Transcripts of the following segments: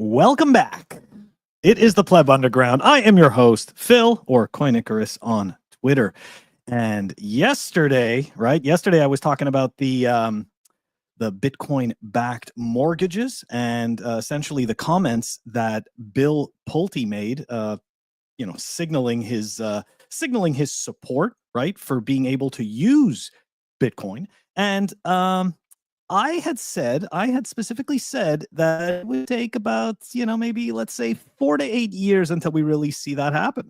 Welcome back. It is the Pleb Underground. I am your host, Phil, or Coinicarus on Twitter. And yesterday, I was talking about the Bitcoin-backed mortgages and essentially the comments that Bill Pulte made, signaling his support, right, for being able to use Bitcoin. And I had specifically said that it would take about, maybe let's say 4 to 8 years until we really see that happen.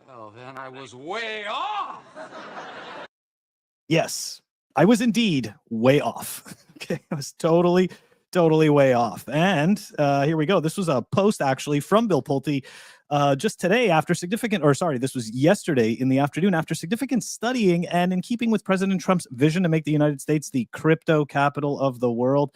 Well, then I was way off. Yes, I was indeed way off. Okay, I was totally way off. And here we go. This was a post actually from Bill Pulte just today this was yesterday in the afternoon after significant studying and in keeping with President Trump's vision to make the United States the crypto capital of the world.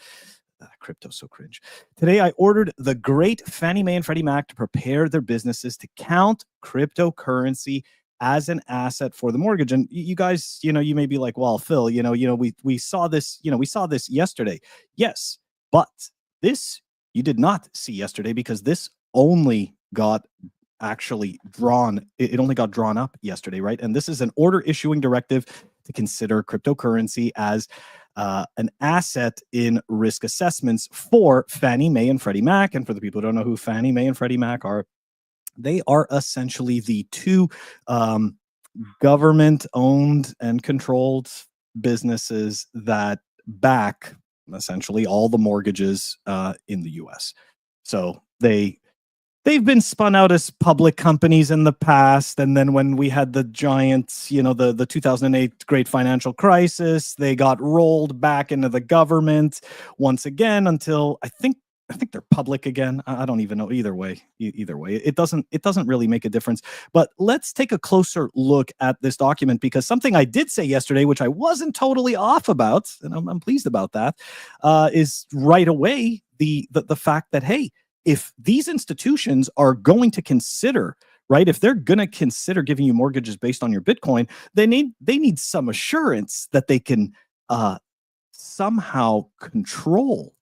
Crypto, so cringe. Today, I ordered the great Fannie Mae and Freddie Mac to prepare their businesses to count cryptocurrency as an asset for the mortgage. And you guys, you may be like, well, Phil, we saw this, yesterday. Yes, but this you did not see yesterday because this only got actually drawn. It only got drawn up yesterday, right? And this is an order issuing directive to consider cryptocurrency as an asset in risk assessments for Fannie Mae and Freddie Mac. And for the people who don't know who Fannie Mae and Freddie Mac are, they are essentially the two government-owned and controlled businesses that back essentially all the mortgages in the U.S. So they've been spun out as public companies in the past, and then when we had the giants, the 2008 great financial crisis, they got rolled back into the government once again until I think they're public again. I don't even know. Either way, it doesn't really make a difference. But let's take a closer look at this document, because something I did say yesterday, which I wasn't totally off about, and I'm pleased about that, is right away the fact that, hey, if these institutions are going to consider, right, if they're going to consider giving you mortgages based on your Bitcoin, they need some assurance that they can somehow control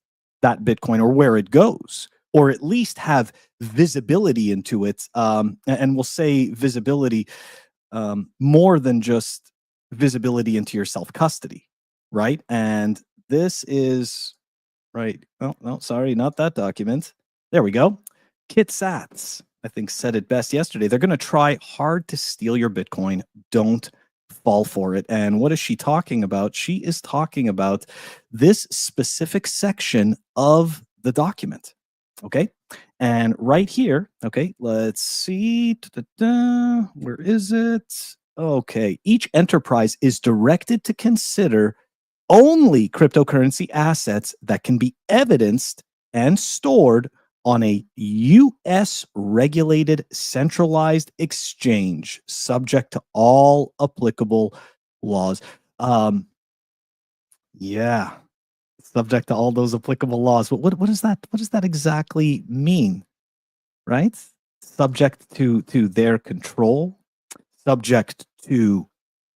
that Bitcoin or where it goes, or at least have visibility into it. And we'll say visibility more than just visibility into your self-custody, right? And this is, right, oh, no, sorry, not that document. There we go. Kit Satz, I think, said it best yesterday. They're going to try hard to steal your Bitcoin. Don't fall for it. And what is she talking about? She is talking about this specific section of the document. Okay. And right here, okay, let's see. Where is it? Okay. Each enterprise is directed to consider only cryptocurrency assets that can be evidenced and stored on a U.S. regulated centralized exchange subject to all applicable laws. Yeah, subject to all those applicable laws. But what does that exactly mean? Right? Subject to their control, subject to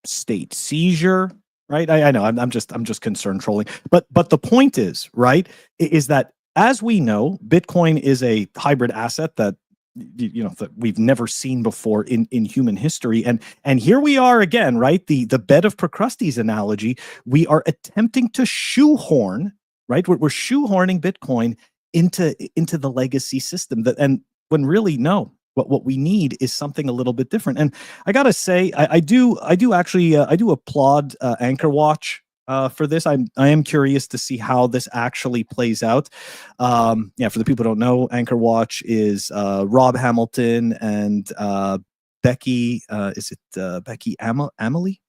state seizure. Right? I know I'm just concerned trolling. But the point is, right, is that as we know, Bitcoin is a hybrid asset that that we've never seen before in human history, and here we are again, right? The bed of Procrustes analogy. We are attempting to shoehorn, right? We're shoehorning Bitcoin into the legacy system, that, and when really no. What we need is something a little bit different. And I gotta say, I do actually applaud Anchor Watch for this. I am curious to see how this actually plays out. Yeah, for the people who don't know, Anchor Watch is Rob Hamilton and Becky. Is it Becky Amelie?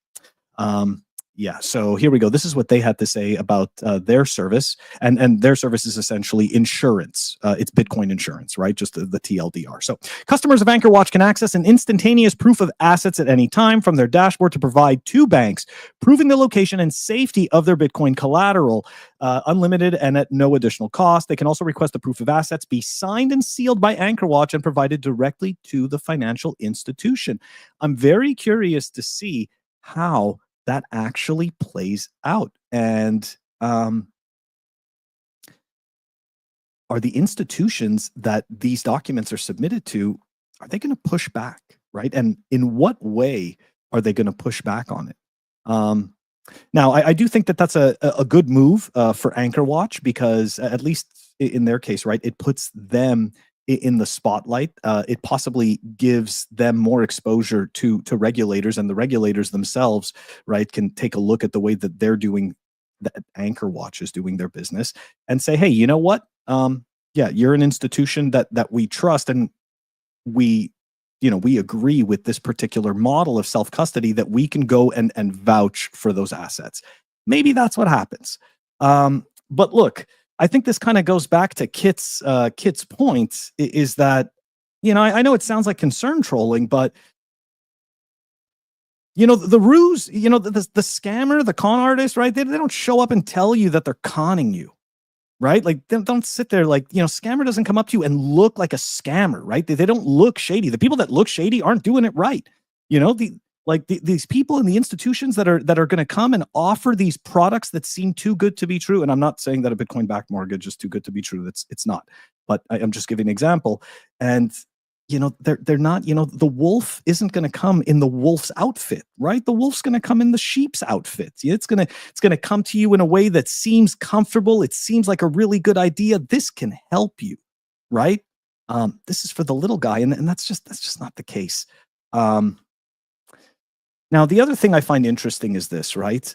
Yeah, so here we go. This is what they had to say about their service, and their service is essentially insurance. It's Bitcoin insurance, right? Just the TLDR. So customers of Anchor Watch can access an instantaneous proof of assets at any time from their dashboard to provide to banks, proving the location and safety of their Bitcoin collateral, unlimited and at no additional cost. They can also request a proof of assets be signed and sealed by Anchor Watch and provided directly to the financial institution. I'm very curious to see how that actually plays out. And are the institutions that these documents are submitted to, are they going to push back, right? And in what way are they going to push back on it? Now, I do think that that's a good move for Anchor Watch, because at least in their case, right, it puts them in the spotlight. It possibly gives them more exposure to regulators, and the regulators themselves, right, can take a look at the way that they're doing, that Anchor Watch is doing their business, and say, hey, you know what? Yeah, you're an institution that we trust, and we agree with this particular model of self-custody, that we can go and vouch for those assets. Maybe that's what happens. But look, I think this kind of goes back to Kit's point, is that, I know it sounds like concern trolling, but the ruse, the scammer, the con artist, right? They don't show up and tell you that they're conning you. Right? Like, don't sit there like, scammer doesn't come up to you and look like a scammer, right? They don't look shady. The people that look shady aren't doing it right. These people in the institutions that are going to come and offer these products that seem too good to be true. And I'm not saying that a Bitcoin backed mortgage is too good to be true. It's not. But I'm just giving an example. And they're not, the wolf isn't going to come in the wolf's outfit, right? The wolf's going to come in the sheep's outfit. It's going to come to you in a way that seems comfortable. It seems like a really good idea. This can help you, right? This is for the little guy. And that's just not the case. Now, the other thing I find interesting is this, right?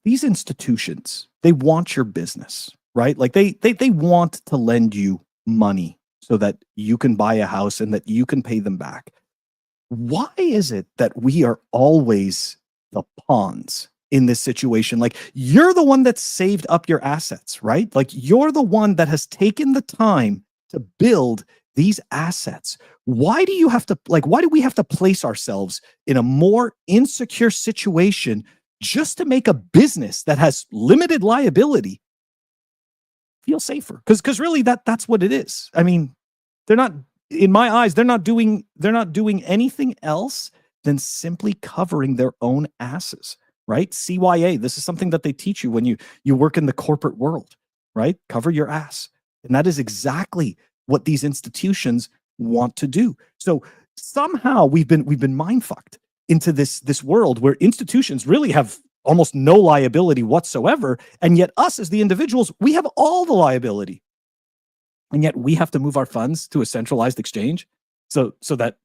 These institutions, they want your business, right? Like they want to lend you money so that you can buy a house and that you can pay them back. Why is it that we are always the pawns in this situation? Like, you're the one that saved up your assets, right? Like, you're the one that has taken the time to build these assets. Why do we have to place ourselves in a more insecure situation just to make a business that has limited liability feel safer? Because really that's what it is. I mean, they're not, in my eyes, they're not doing anything else than simply covering their own asses, right? CYA, this is something that they teach you when you work in the corporate world, right? Cover your ass. And that is exactly what these institutions want to do. So somehow we've been mind fucked into this world where institutions really have almost no liability whatsoever, and yet us as the individuals, we have all the liability. And yet we have to move our funds to a centralized exchange so that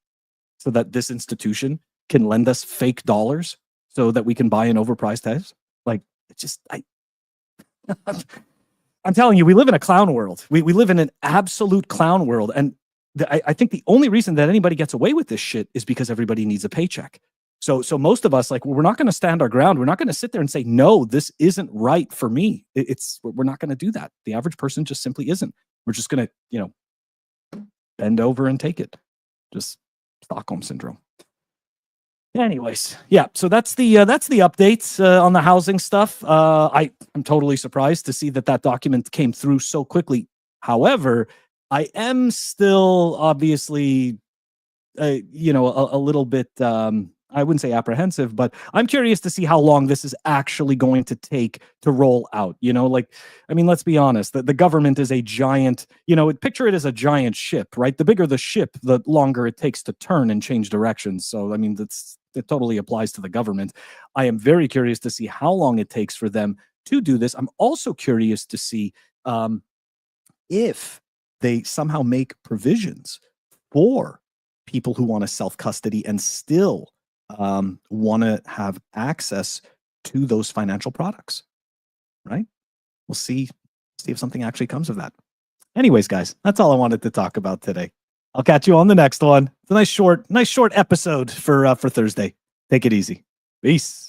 this institution can lend us fake dollars so that we can buy an overpriced house. Like, it's just, I'm telling you, we live in a clown world. We live in an absolute clown world. And I think the only reason that anybody gets away with this shit is because everybody needs a paycheck. So most of us, like, we're not going to stand our ground. We're not going to sit there and say, no, this isn't right for me. We're not going to do that. The average person just simply isn't. We're just going to, bend over and take it. Just Stockholm syndrome. Anyways, yeah. So that's the updates on the housing stuff. I'm totally surprised to see that document came through so quickly. However, I am still obviously, a little bit. I wouldn't say apprehensive, but I'm curious to see how long this is actually going to take to roll out. Let's be honest, the government is a giant, picture it as a giant ship, right? The bigger the ship, the longer it takes to turn and change directions. So, it totally applies to the government. I am very curious to see how long it takes for them to do this. I'm also curious to see if they somehow make provisions for people who want to self-custody and still want to have access to those financial products, right? We'll see if something actually comes of that. Anyways, guys, that's all I wanted to talk about today. I'll catch you on the next one. It's a nice short episode for Thursday. Take it easy. Peace.